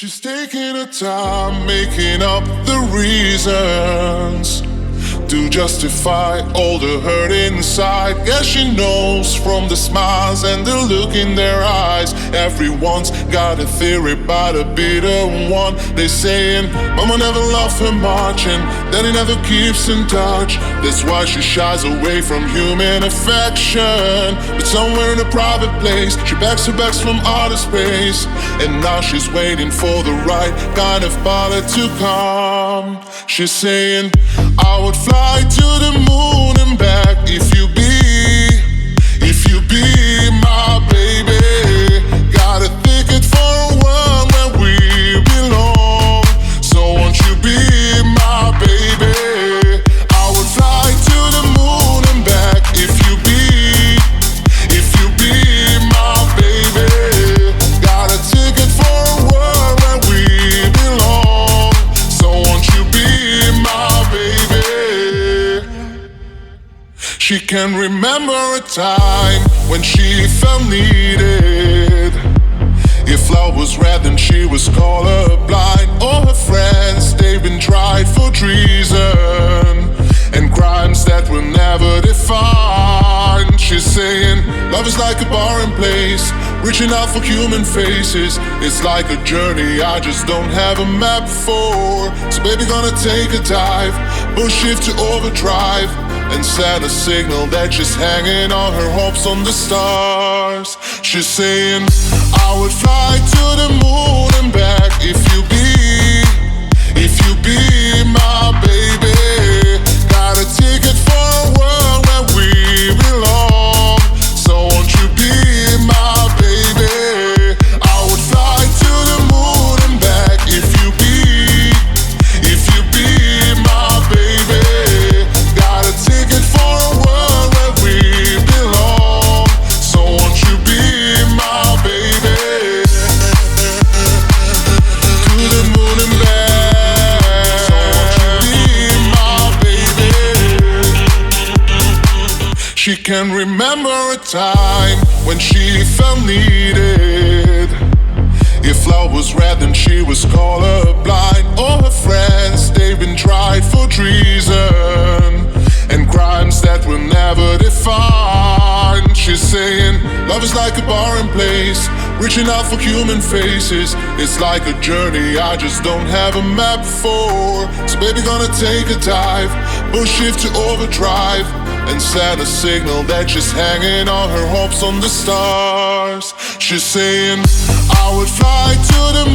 She's taking her time, making up the reasons to justify all the hurt inside. Guess she knows from the smiles and the look in their eyes. Everyone's got a theory about a bitter one. They saying mama never loved her much and daddy never keeps in touch. That's why she shies away from human affection. But somewhere in a private place, she begs her backs from outer space. And now she's waiting for the right kind of pilot to come. She's saying, I would fly to the moon and back if you be my baby. Got a ticket for a world where we belong. So won't you be my baby? I would fly to the moon and back if you be my baby. Got a ticket for a world where we belong. So won't you be my baby? She can remember a time when she felt needed. If love was red, then she was colorblind. All her friends, they've been tried for treason and crimes that were never defined. She's saying, love is like a barren place, reaching out for human faces. It's like a journey I just don't have a map for. So baby, gonna take a dive, push shift to overdrive, and send a signal that she's hanging all her hopes on the stars. She's saying, I would fly to the moon and back if you be my baby. Got a ticket for a world where we belong. So won't you be my baby? I would fly to the moon and back if you be my baby. Got a ticket for a world where we belong. So won't you be my baby? To the moon and back. So won't you be my baby? She can remember a time when she felt needed. If love was red, then she was colorblind. All her friends, they've been tried for treason and crimes that were never defined. She's saying, love is like a barren place, reaching out for human faces. It's like a journey I just don't have a map for. So baby, gonna take a dive, push shift to overdrive, and send a signal that she's hanging all her hopes on the stars. She's saying, I would fly to the